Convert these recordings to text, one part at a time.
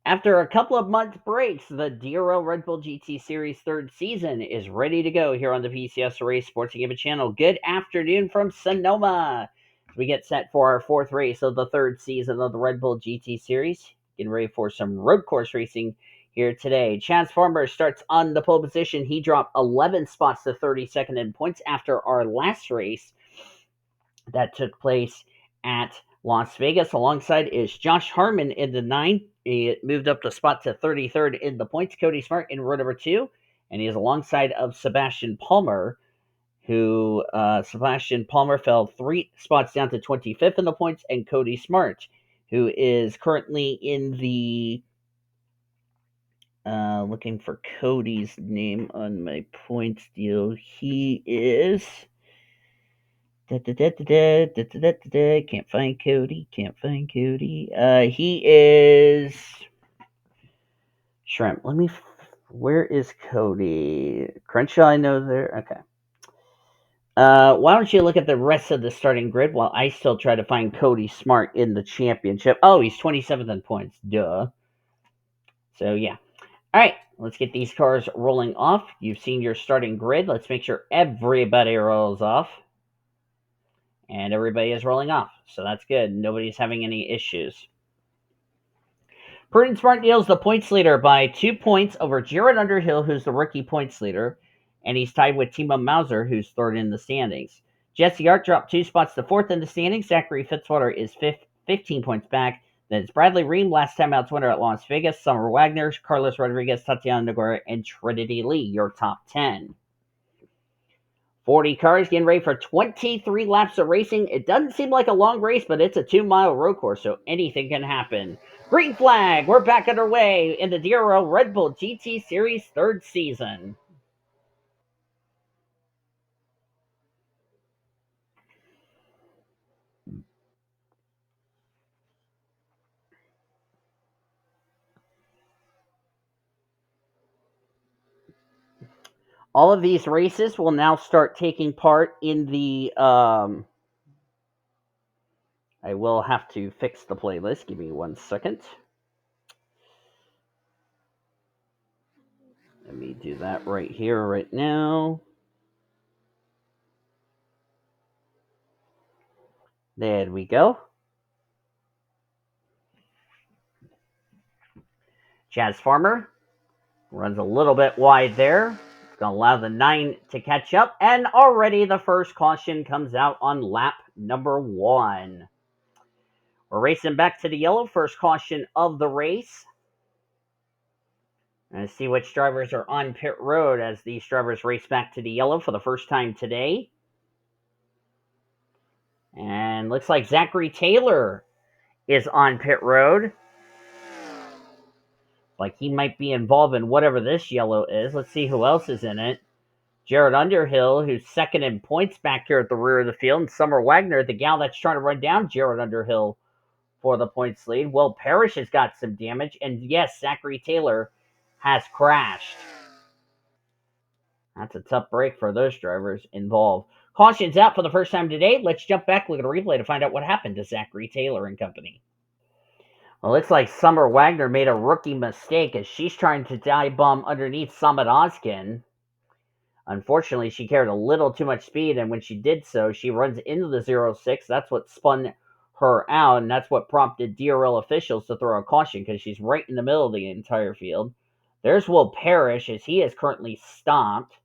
After a couple of month breaks, the DRL Red Bull GT Series third season is ready to go here on the PCS Race Sports Gaming channel. Good afternoon from Sonoma. We get set for our fourth race of the third season of the Red Bull GT Series. Getting ready for some road course racing here today. Chaz Farmer starts on the pole position. He dropped 11 spots to 32nd in points after our last race that took place at Las Vegas. Alongside is Josh Harmon in the 9. He moved up the spot to 33rd in the points. Cody Smart in row number 2. And he is alongside of Sebastian Palmer, who Sebastian Palmer fell 3 spots down to 25th in the points. And Cody Smart, who is currently in the... looking for Cody's name on my points deal. He is... Can't find Cody. Can't find Cody. He is Shrimp. Where is Cody? Crenshaw, I know there. Okay. Why don't you look at the rest of the starting grid while I still try to find Cody Smart in the championship? Oh, he's 27th in points. Duh. So yeah. All right, let's get these cars rolling off. You've seen your starting grid. Let's make sure everybody rolls off. And everybody is rolling off. So that's good. Nobody's having any issues. Prudence Martindale's the points leader by 2 points over J Underhill, who's the rookie points leader. And he's tied with T Mauser, who's third in the standings. J Ard dropped 2 spots to fourth in the standings. Zachary Fitzwater is 15 points back. Then it's Bradley Reim, last time out's winner at Las Vegas. Summer Wagner, Carlos Rodriguez, Tatiana Noguera, and Trinity Lee, your top 10. 40 cars getting ready for 23 laps of racing. It doesn't seem like a long race, but it's a 2-mile road course, so anything can happen. Green flag, we're back underway in the DRL Red Bull GT Series third season. All of these races will now start taking part in the... I will have to fix the playlist. Give me 1 second. Let me do that right here, right now. There we go. Chaz Farmer runs a little bit wide there. It's going to allow the 9 to catch up. And already the first caution comes out on lap number 1. We're racing back to the yellow. First caution of the race. And see which drivers are on pit road as these drivers race back to the yellow for the first time today. And looks like Zachary Taylor is on pit road. Like he might be involved in whatever this yellow is. Let's see who else is in it. J Underhill, who's second in points back here at the rear of the field. And Summer Wagner, the gal that's trying to run down J Underhill for the points lead. Will Parrish has got some damage. And yes, Zachary Taylor has crashed. That's a tough break for those drivers involved. Caution's out for the first time today. Let's jump back, look at a replay to find out what happened to Zachary Taylor and company. Well, it looks like Summer Wagner made a rookie mistake as she's trying to dive bomb underneath Summit Oskin. Unfortunately, she carried a little too much speed, and when she did so, she runs into the 06. That's what spun her out, and that's what prompted DRL officials to throw a caution because she's right in the middle of the entire field. There's Will Parrish as he is currently stopped.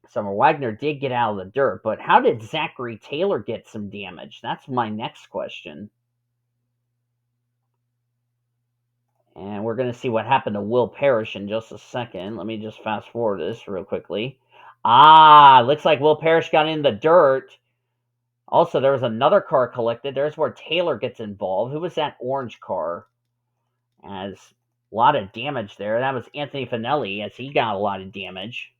Summer Wagner did get out of the dirt, but how did Zachary Taylor get some damage? That's my next question. And we're going to see what happened to Will Parrish in just a second. Let me just fast forward this real quickly. Looks like Will Parrish got in the dirt. Also, there was another car collected. There's where Taylor gets involved. Who was that orange car? As a lot of damage there. That was Anthony Finelli, as he got a lot of damage.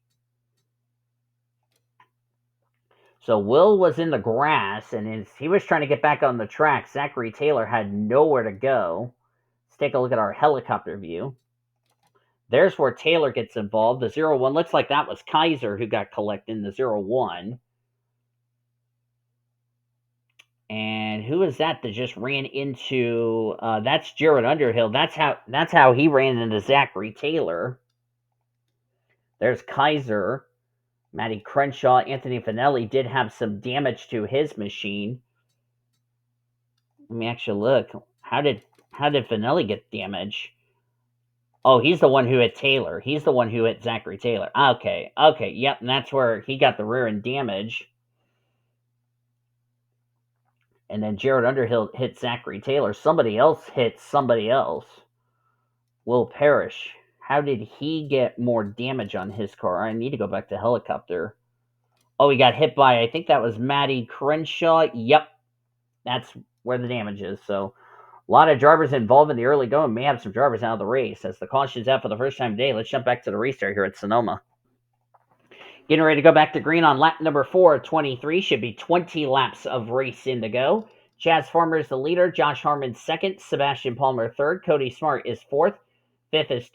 So Will was in the grass, and as he was trying to get back on the track, Zachary Taylor had nowhere to go. Let's take a look at our helicopter view. There's where Taylor gets involved. The 01 looks like that was Kaiser who got collected in the 01. And who is that just ran into? That's J Underhill. That's how he ran into Zachary Taylor. There's Kaiser. Matty Crenshaw, Anthony Finelli did have some damage to his machine. Let me actually look. How did Finelli get damage? Oh, he's the one who hit Taylor. He's the one who hit Zachary Taylor. Okay, yep, and that's where he got the rear end damage. And then J Underhill hit Zachary Taylor. Somebody else hit somebody else. Will Parrish. How did he get more damage on his car? I need to go back to helicopter. Oh, he got hit by, I think that was Matty Crenshaw. Yep, that's where the damage is. So a lot of drivers involved in the early going. May have some drivers out of the race. As the caution's out for the first time today, let's jump back to the restart here at Sonoma. Getting ready to go back to green on lap number 423. Should be 20 laps of racing to go. Chaz Farmer is the leader. Josh Harmon second. Sebastian Palmer third. Cody Smart is fourth. Fifth is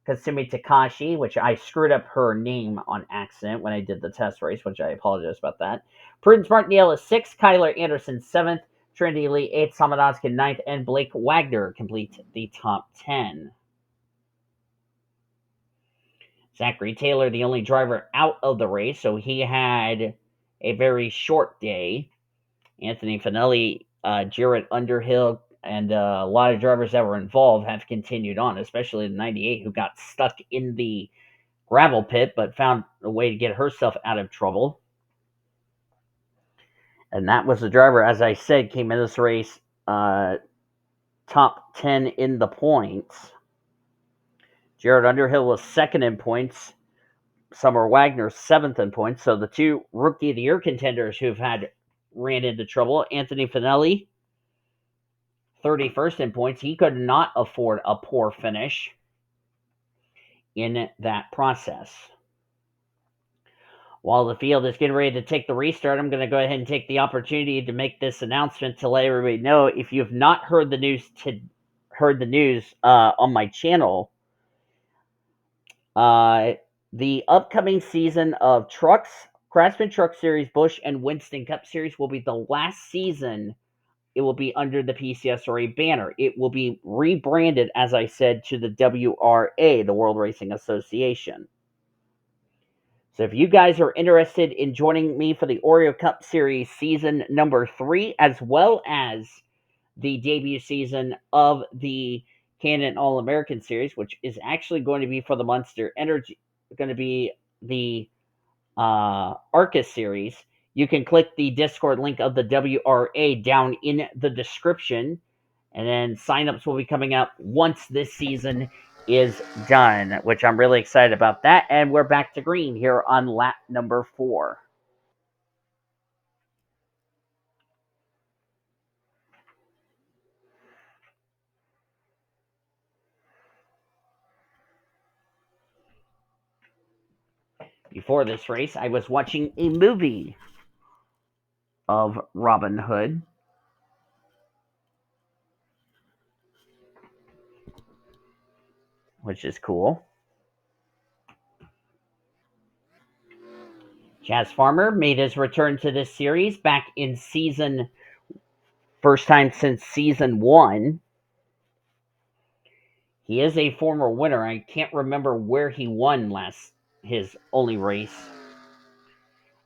Kasumi Takashi, which I screwed up her name on accident when I did the test race, which I apologize about that. Prudence Martindale is sixth. Kyler Anderson seventh. Trinity Lee eighth. Samadowski ninth. And Blake Wagner complete the top 10. Zachary Taylor, the only driver out of the race, so he had a very short day. Anthony Finelli, J Underhill, and a lot of drivers that were involved have continued on, especially the 98 who got stuck in the gravel pit but found a way to get herself out of trouble. And that was the driver, as I said, came in this race top 10 in the points. J Underhill was second in points. Summer Wagner seventh in points. So the two Rookie of the Year contenders who've ran into trouble. Anthony Finelli, 31st in points. He could not afford a poor finish in that process. While the field is getting ready to take the restart, I'm going to go ahead and take the opportunity to make this announcement to let everybody know. If you have not heard the news on my channel, the upcoming season of Craftsman Truck Series, Busch, and Winston Cup Series will be the last season. It will be under the PCSRA banner. It will be rebranded, as I said, to the WRA, the World Racing Association. So if you guys are interested in joining me for the Oreo Cup Series season number 3, as well as the debut season of the Canon All-American Series, which is actually going to be for the Monster Energy, going to be the Arcus Series, you can click the Discord link of the WRA down in the description, and then signups will be coming up once this season is done, which I'm really excited about that. And we're back to green here on lap number 4. Before this race, I was watching a movie of Robin Hood. Which is cool. Chaz Farmer made his return to this series back in first time since season 1. He is a former winner. I can't remember where he won his only race.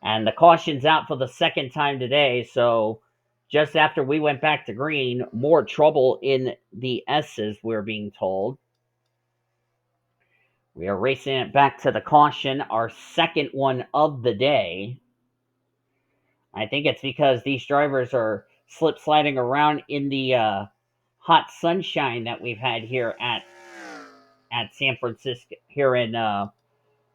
And the caution's out for the second time today, so just after we went back to green, more trouble in the S's, we're being told. We are racing it back to the caution, our second one of the day. I think it's because these drivers are slip sliding around in the hot sunshine that we've had here at San Francisco, here in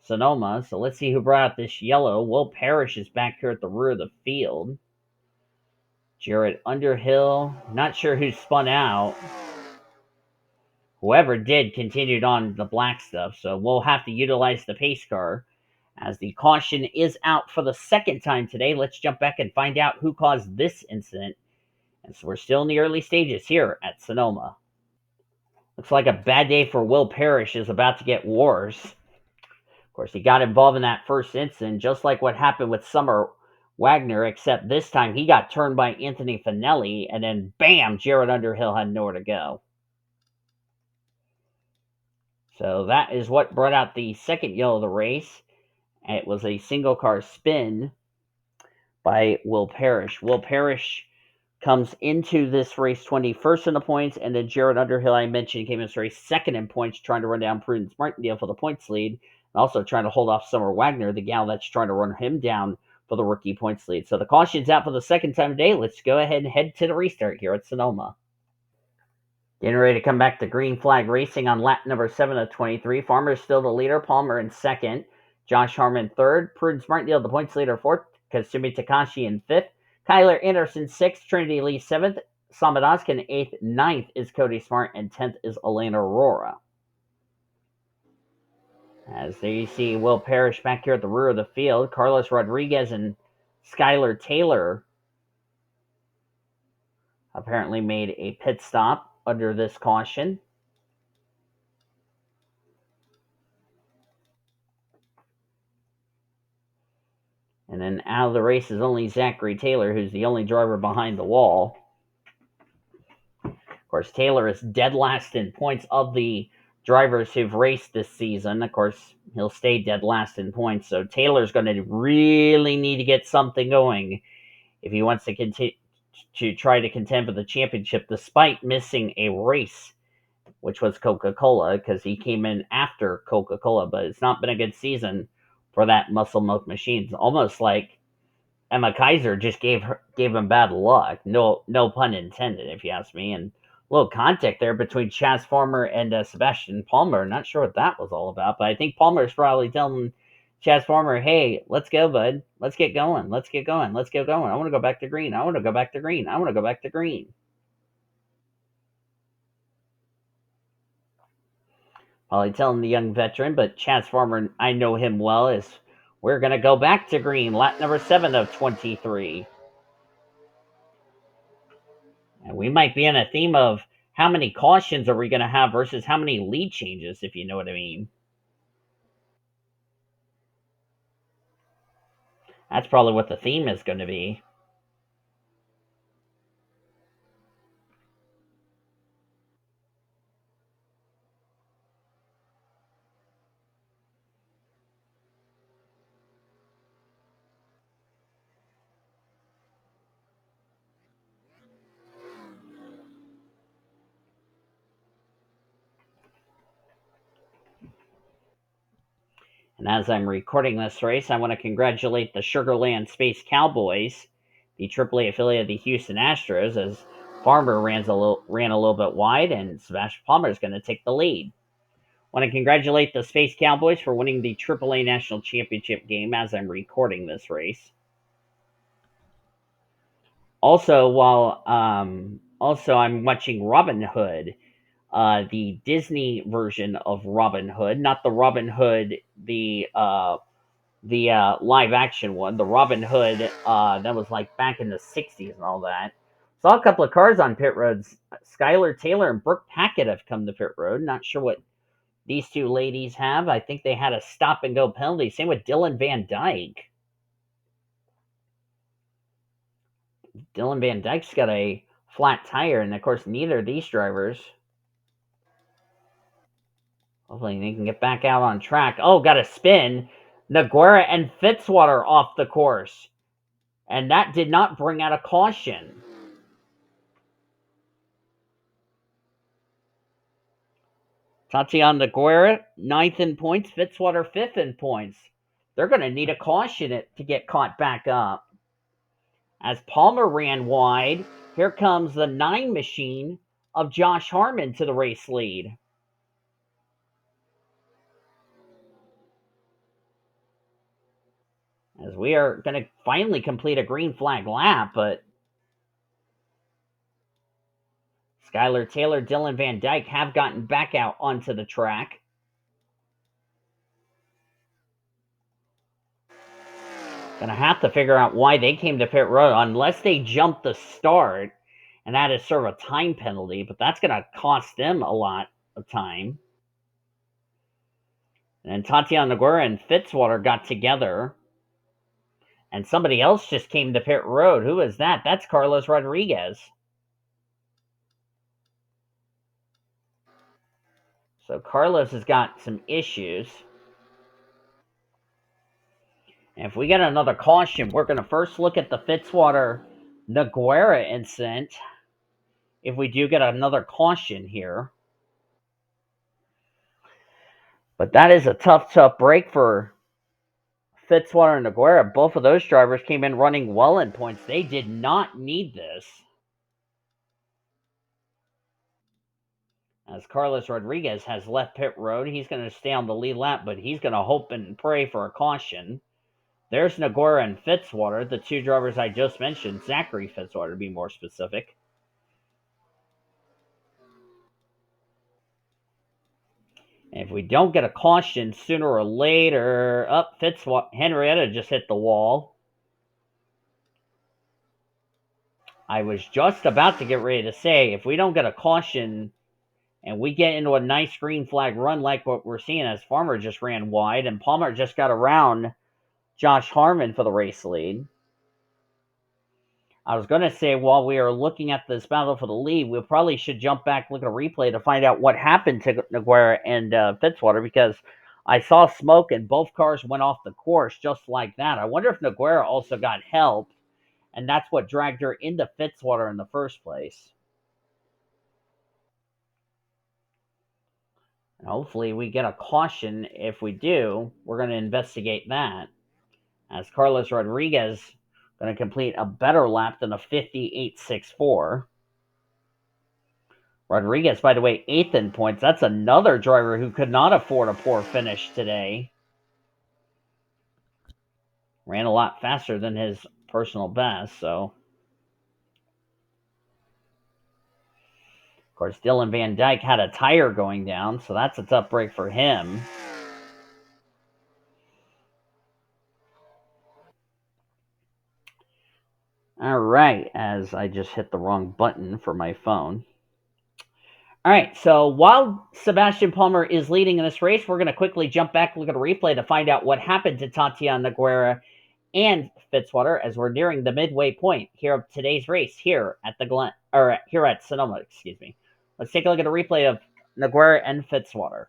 Sonoma. So let's see who brought out this yellow. Will Parrish is back here at the rear of the field. J Underhill, not sure who spun out. Whoever did continued on the black stuff, so we'll have to utilize the pace car. As the caution is out for the second time today, let's jump back and find out who caused this incident. And so we're still in the early stages here at Sonoma. Looks like a bad day for Will Parrish is about to get worse. Of course, he got involved in that first incident, just like what happened with Summer Wagner, except this time he got turned by Anthony Finelli, and then bam, J Underhill had nowhere to go. So that is what brought out the second yellow of the race. It was a single car spin by Will Parrish. Will Parrish comes into this race 21st in the points, and then J Underhill, I mentioned, came in this race second in points, trying to run down Prudence Martindale for the points lead, and also trying to hold off Summer Wagner, the gal that's trying to run him down for the rookie points lead. So the caution's out for the second time today. Let's go ahead and head to the restart here at Sonoma. Getting ready to come back to green flag racing on lap number 7 of 23. Farmer's still the leader. Palmer in second. Josh Harmon third. Prudence Martindale, the points leader, fourth. Kasumi Takashi in fifth. Kyler Anderson sixth. Trinity Lee seventh. Samadoskin eighth. Ninth is Cody Smart. And 10th is Elena Aurora. As there you see Will Parrish back here at the rear of the field. Carlos Rodriguez and Skylar Taylor apparently made a pit stop under this caution. And then out of the race is only Zachary Taylor, who's the only driver behind the wall. Of course, Taylor is dead last in points of the drivers who've raced this season. Of course, he'll stay dead last in points. So Taylor's going to really need to get something going if he wants to continue to try to contend for the championship, despite missing a race, which was Coca-Cola, because he came in after Coca-Cola. But it's not been a good season for that Muscle Milk machine. It's almost like Emma Kaiser just gave him bad luck. No pun intended, if you ask me. And a little contact there between Chaz Farmer and Sebastian Palmer. Not sure what that was all about, but I think Palmer's probably telling Chaz Farmer, "Hey, let's go, bud. Let's get going. Let's get going. Let's get going. I want to go back to green. I want to go back to green. I want to go back to green." Probably telling the young veteran, but Chaz Farmer, I know him well, is we're going to go back to green. Lap number 7 of 23. And we might be in a theme of how many cautions are we going to have versus how many lead changes, if you know what I mean. That's probably what the theme is going to be. And as I'm recording this race, I want to congratulate the Sugarland Space Cowboys, the AAA affiliate of the Houston Astros, as Farmer ran a little bit wide, and Sebastian Palmer is going to take the lead. I want to congratulate the Space Cowboys for winning the AAA National Championship game as I'm recording this race. Also, also I'm watching Robin Hood, the Disney version of Robin Hood, not the Robin Hood, the live action one, the Robin Hood that was like back in the '60s and all that. Saw a couple of cars on pit roads. Skylar Taylor and Brooke Packett have come to pit road. Not sure what these two ladies have. I think they had a stop and go penalty. Same with Dylan Van Dyke. Dylan Van Dyke's got a flat tire, and of course, neither of these drivers. Hopefully, they can get back out on track. Oh, got a spin. Noguera and Fitzwater off the course. And that did not bring out a caution. Tatiana Noguera, 9th in points. Fitzwater, 5th in points. They're going to need a caution to get caught back up. As Palmer ran wide, here comes the 9 machine of Josh Harmon to the race lead. As we are going to finally complete a green flag lap, but Skylar Taylor, Dylan Van Dyke have gotten back out onto the track. Gonna have to figure out why they came to pit road, unless they jumped the start, and that is sort of a time penalty, but that's gonna cost them a lot of time. And Tatiana Noguera and Fitzwater got together. And somebody else just came to pit road. Who is that? That's Carlos Rodriguez. So Carlos has got some issues. And if we get another caution, we're going to first look at the Fitzwater Noguera incident. If we do get another caution here. But that is a tough break for Fitzwater and Noguera. Both of those drivers came in running well in points. They did not need this. As Carlos Rodriguez has left pit road, he's going to stay on the lead lap, but he's going to hope and pray for a caution. There's Noguera and Fitzwater, the two drivers I just mentioned, Zachary Fitzwater to be more specific. And if we don't get a caution sooner or later, Henrietta just hit the wall. I was just about to get ready to say, if we don't get a caution and we get into a nice green flag run like what we're seeing, as Farmer just ran wide and Palmer just got around Josh Harmon for the race lead. I was going to say, while we are looking at this battle for the lead, we probably should jump back, look at a replay to find out what happened to Noguera and Fitzwater, because I saw smoke and both cars went off the course just like that. I wonder if Noguera also got help, and that's what dragged her into Fitzwater in the first place. And hopefully we get a caution. If we do, we're going to investigate that, as Carlos Rodriguez going to complete a better lap than a 58.64. Rodriguez, by the way, 8th in points. That's another driver who could not afford a poor finish today. Ran a lot faster than his personal best, so. Of course, Dylan Van Dyke had a tire going down, so that's a tough break for him. All right, as I just hit the wrong button for my phone. All right, so while Sebastian Palmer is leading in this race, we're going to quickly jump back, look at a replay to find out what happened to Tatiana Noguera and Fitzwater as we're nearing the midway point here of today's race here at here at Sonoma. Excuse me. Let's take a look at a replay of Noguera and Fitzwater.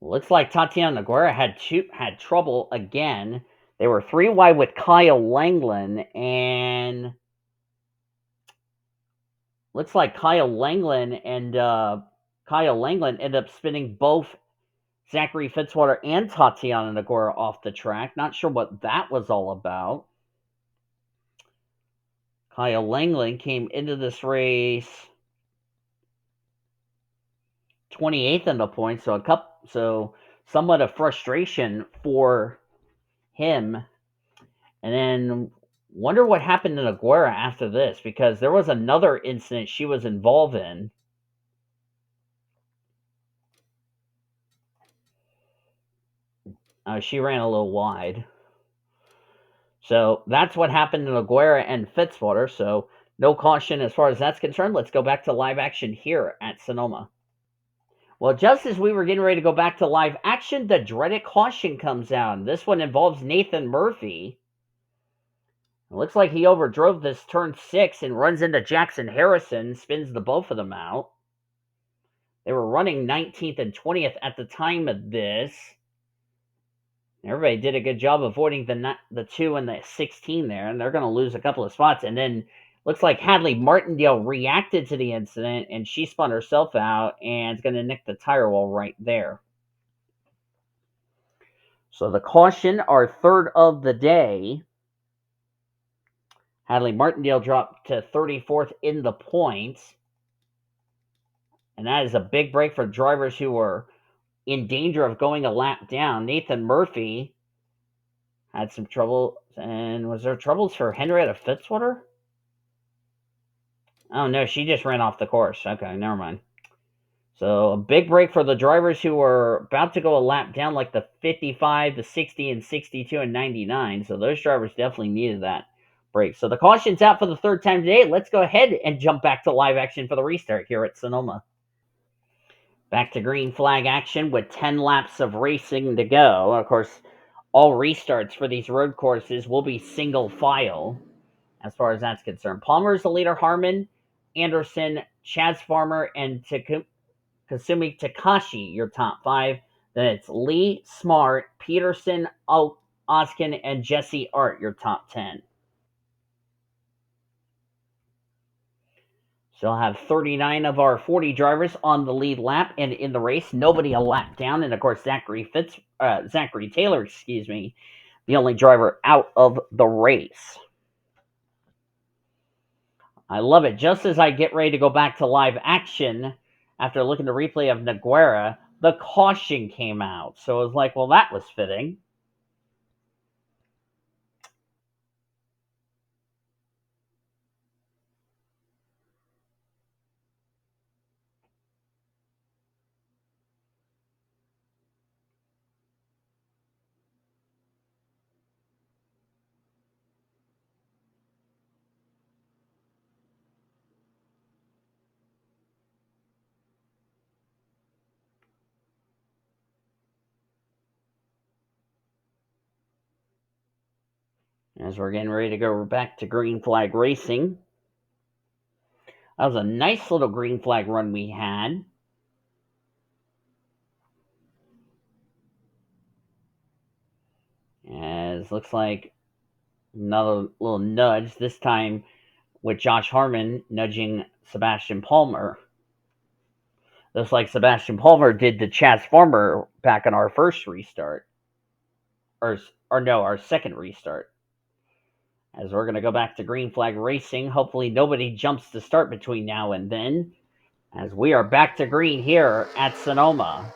Looks like Tatiana Noguera had trouble again. They were 3 wide with Kyle Langland, and looks like Kyle Langland ended up spinning both Zachary Fitzwater and Tatiana Noguera off the track. Not sure what that was all about. Kyle Langland came into this race 28th in the points, so somewhat of frustration for him. And then wonder what happened to Noguera after this, because there was another incident she was involved in. She ran a little wide. So that's what happened to Noguera and Fitzwater. So no caution as far as that's concerned. Let's go back to live action here at Sonoma. Well, just as we were getting ready to go back to live action, the dreaded caution comes out. This one involves Nathan Murphy. It looks like he overdrove this turn 6 and runs into Jackson Harrison, spins the both of them out. They were running 19th and 20th at the time of this. Everybody did a good job avoiding the 2 and the 16 there, and they're going to lose a couple of spots. And then looks like Hadley Martindale reacted to the incident, and she spun herself out and is going to nick the tire wall right there. So the caution, our third of the day. Hadley Martindale dropped to 34th in the points. And that is a big break for drivers who were in danger of going a lap down. Nathan Murphy had some trouble. And was there troubles for Henrietta Fitzwater? Oh, no, she just ran off the course. Okay, never mind. So a big break for the drivers who were about to go a lap down, like the 55, the 60, and 62, and 99. So those drivers definitely needed that break. So the caution's out for the third time today. Let's go ahead and jump back to live action for the restart here at Sonoma. Back to green flag action with 10 laps of racing to go. Of course, all restarts for these road courses will be single file as far as that's concerned. Palmer's the leader, Harmon, Anderson, Chaz Farmer, and Kasumi Takashi, your top five. Then it's Lee, Smart, Peterson, Oskin, and Jesse Art, your top 10. So I'll have 39 of our 40 drivers on the lead lap and in the race. Nobody a lap down. And of course, Zachary Taylor, the only driver out of the race. I love it. Just as I get ready to go back to live action after looking at the replay of Noguera, the caution came out. So it was like, well, that was fitting. As we're getting ready to go back to green flag racing. That was a nice little green flag run we had. As looks like another little nudge, this time with Josh Harmon nudging Sebastian Palmer. Just like Sebastian Palmer did to Chaz Farmer back on our first restart. Or no, our second restart. As we're going to go back to green flag racing. Hopefully nobody jumps to start between now and then. As we are back to green here at Sonoma.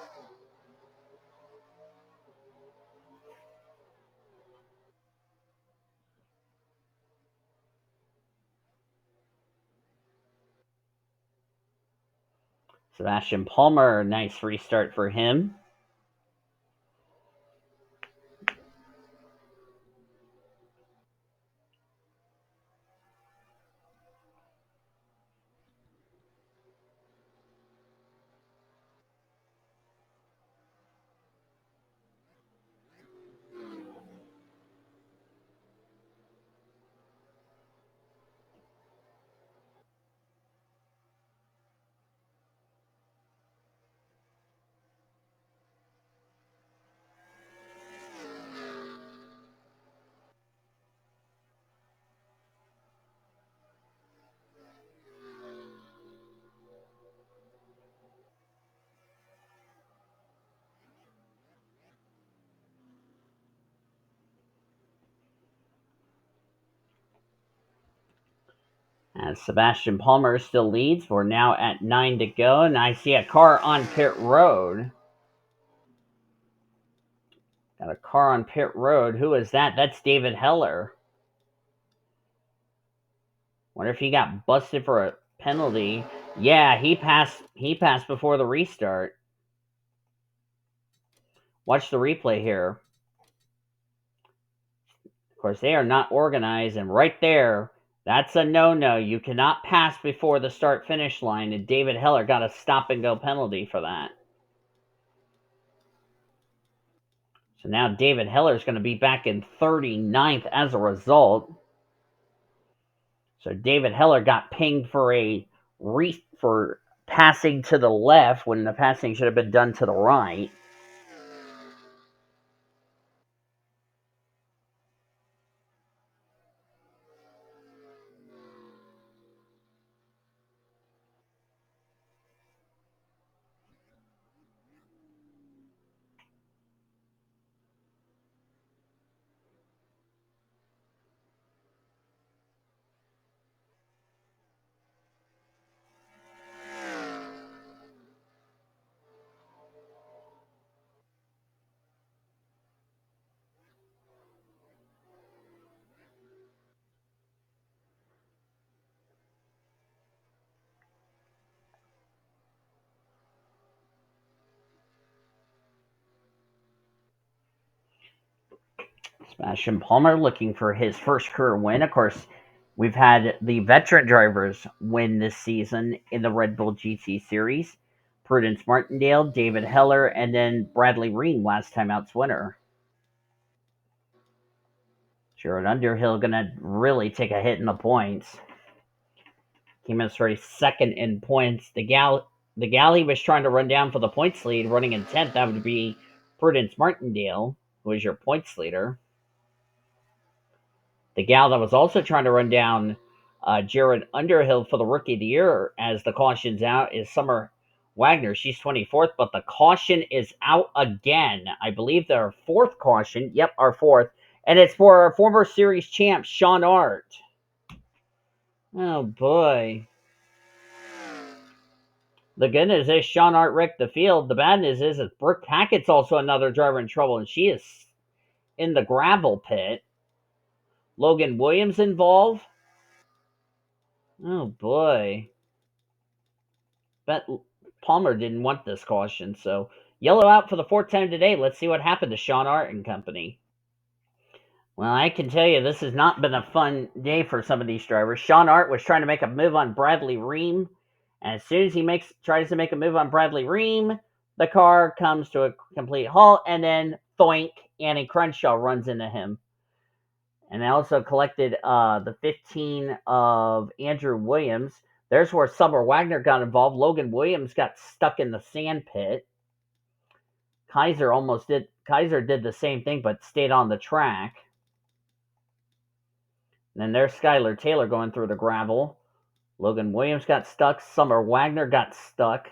Sebastian Palmer, nice restart for him. As Sebastian Palmer still leads, we're now at 9 to go, and I see a car on pit road. Got a car on pit road. Who is that? That's David Heller. Wonder if he got busted for a penalty. Yeah, he passed. He passed before the restart. Watch the replay here. Of course, they are not organized, and right there, that's a no-no. You cannot pass before the start-finish line, and David Heller got a stop-and-go penalty for that. So now David Heller is going to be back in 39th as a result. So David Heller got pinged for passing to the left when the passing should have been done to the right. Sebastian Palmer looking for his first career win. Of course, we've had the veteran drivers win this season in the Red Bull GT Series. Prudence Martindale, David Heller, and then Bradley Ream, last time out's winner. J Ard Underhill going to really take a hit in the points. Came in straight second in points. The gal he was trying to run down for the points lead, running in 10th, that would be Prudence Martindale, who is your points leader. The gal that was also trying to run down J Ard Underhill for the Rookie of the Year as the caution's out is Summer Wagner. She's 24th, but the caution is out again. I believe their fourth caution. Yep, our fourth. And it's for our former series champ, J Ard. Oh, boy. The good news is J Ard wrecked the field. The bad news is Brooke Hackett's also another driver in trouble, and she is in the gravel pit. Logan Williams involved. Oh, boy. Bet Palmer didn't want this caution, so yellow out for the fourth time today. Let's see what happened to J Ard and company. Well, I can tell you this has not been a fun day for some of these drivers. J Ard was trying to make a move on Bradley Reim, and as soon as he tries to make a move on Bradley Reim, the car comes to a complete halt, and then thoink, Annie Crenshaw runs into him. And I also collected the 15 of Andrew Williams. There's where Summer Wagner got involved. Logan Williams got stuck in the sand pit. Kaiser did the same thing, but stayed on the track. And then there's Skylar Taylor going through the gravel. Logan Williams got stuck. Summer Wagner got stuck.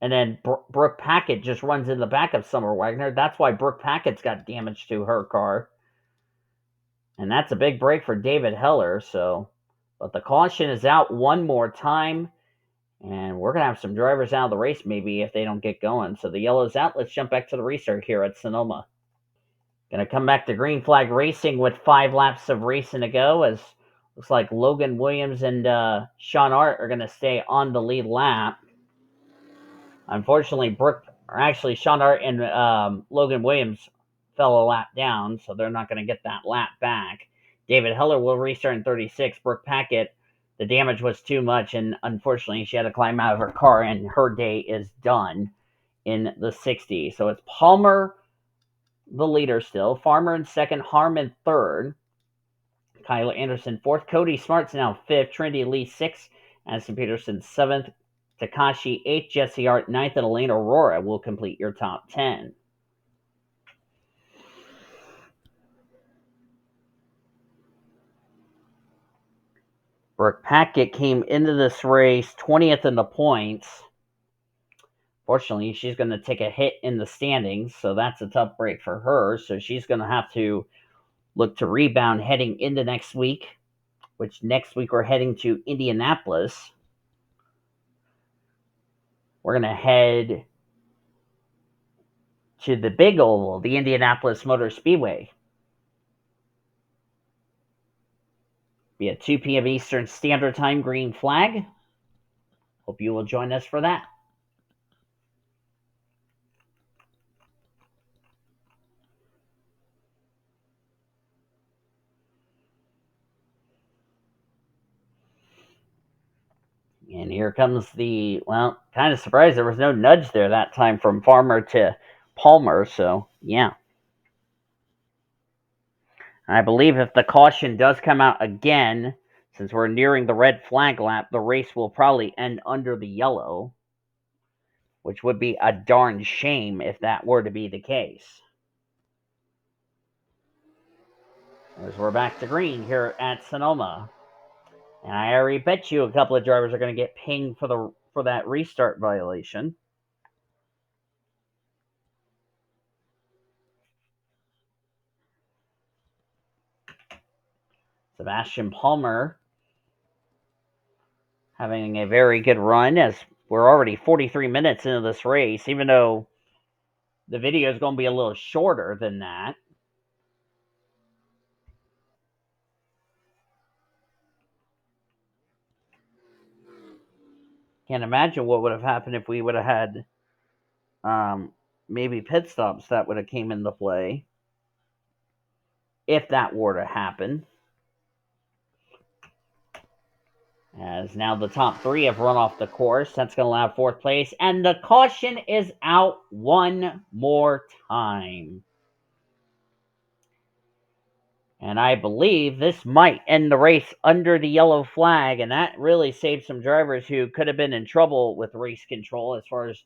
And then Brooke Packett just runs in the back of Summer Wagner. That's why Brooke Packett's got damage to her car. And that's a big break for David Heller. But the caution is out one more time. And we're going to have some drivers out of the race maybe if they don't get going. So the yellow's out. Let's jump back to the restart here at Sonoma. Going to come back to green flag racing with 5 laps of racing to go, as looks like Logan Williams and J Ard are going to stay on the lead lap. Unfortunately, J Ard and Logan Williams fell a lap down, so they're not going to get that lap back. David Heller will restart in 36. Brooke Packett, the damage was too much, and unfortunately, she had to climb out of her car, and her day is done in the 60. So it's Palmer, the leader still. Farmer in second. Harmon third. Kyler Anderson fourth. Cody Smart's now fifth. Trinity Lee sixth. Addison Peterson seventh. Takashi eighth. Jesse Art ninth. And Elaine Aurora will complete your top 10. Brooke Packett came into this race 20th in the points. Fortunately, she's going to take a hit in the standings, so that's a tough break for her. So she's going to have to look to rebound heading into next week, which next week we're heading to Indianapolis. We're going to head to the big oval, the Indianapolis Motor Speedway. Be at 2 p.m. Eastern Standard Time, green flag. Hope you will join us for that. And here comes kind of surprised there was no nudge there that time from Farmer to Palmer, so yeah. I believe if the caution does come out again, since we're nearing the red flag lap, the race will probably end under the yellow, which would be a darn shame if that were to be the case. As we're back to green here at Sonoma. And I already bet you a couple of drivers are going to get pinged for that restart violation. Sebastian Palmer having a very good run, as we're already 43 minutes into this race, even though the video is going to be a little shorter than that. Can't imagine what would have happened if we would have had maybe pit stops that would have came into play, if that were to happen. As now the top 3 have run off the course. That's going to allow 4th place. And the caution is out one more time. And I believe this might end the race under the yellow flag, and that really saved some drivers who could have been in trouble with race control as far as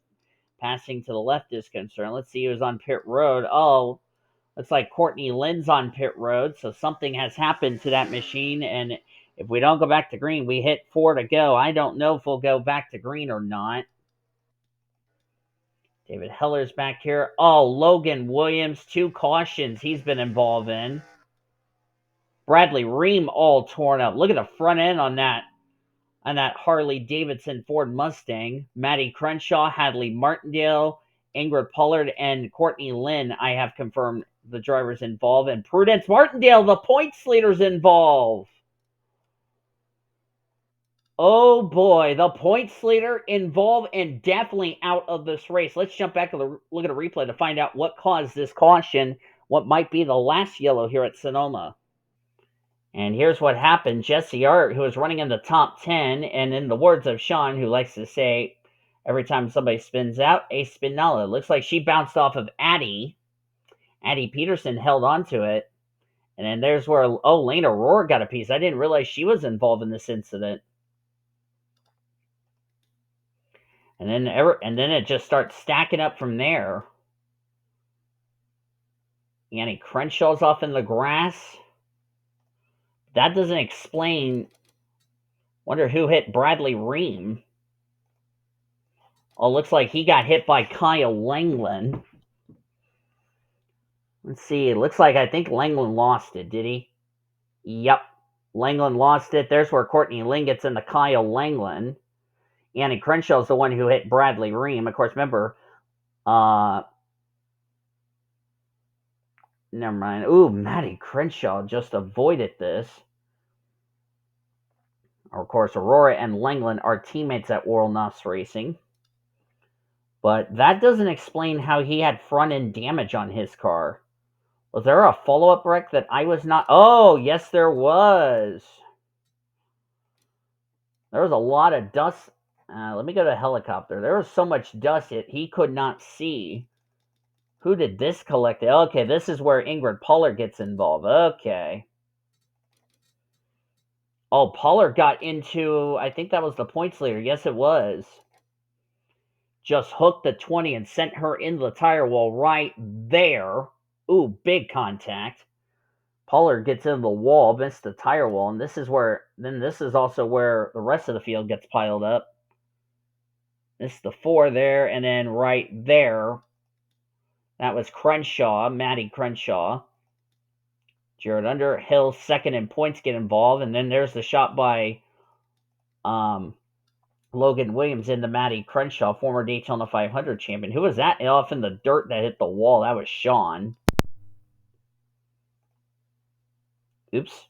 passing to the left is concerned. Let's see who's on pit road. Oh, looks like Courtney Lynn's on pit road, so something has happened to that machine, and if we don't go back to green, we hit 4 to go. I don't know if we'll go back to green or not. David Heller's back here. Oh, Logan Williams, 2 cautions he's been involved in. Bradley Reim all torn up. Look at the front end on that Harley Davidson Ford Mustang. Maddie Crenshaw, Hadley Martindale, Ingrid Pollard, and Courtney Lynn, I have confirmed the drivers involved. And Prudence Martindale, the points leaders involved. Oh boy, the points leader involved and definitely out of this race. Let's jump back and look at a replay to find out what caused this caution, what might be the last yellow here at Sonoma. And here's what happened. J Ard, who was running in the top 10, and in the words of Sean, who likes to say every time somebody spins out, a spinella. Looks like she bounced off of Addie. Addie Peterson held on to it. And then there's where, Lena Rohr got a piece. I didn't realize she was involved in this incident. And then it just starts stacking up from there. Annie Crenshaw's off in the grass. That doesn't explain. Wonder who hit Bradley Reim. Oh, looks like he got hit by Kyle Langland. Let's see. It looks like I think Langland lost it, did he? Yep. Langland lost it. There's where Courtney Lynn gets into Kyle Langland. Annie Crenshaw's the one who hit Bradley Reim. Of course, remember, never mind. Ooh, Maddie Crenshaw just avoided this. Of course, Aurora and Langland are teammates at World Nuss Racing. But that doesn't explain how he had front-end damage on his car. Was there a follow-up wreck that I was not... Oh, yes, there was. There was a lot of dust. Let me go to helicopter. There was so much dust he could not see. Who did this collect? Okay, this is where Ingrid Pollard gets involved. Okay. Oh, Pollard got into... I think that was the points leader. Yes, it was. Just hooked the 20 and sent her into the tire wall right there. Ooh, big contact. Pollard gets into the wall, missed the tire wall, and this is also where the rest of the field gets piled up. This is the 4 there, and then right there, that was Crenshaw, Maddie Crenshaw. Jared Underhill, second in points, get involved, and then there's the shot by Logan Williams into Maddie Crenshaw, former Daytona 500 champion. Who was that off in the dirt that hit the wall? That was Sean. Oops.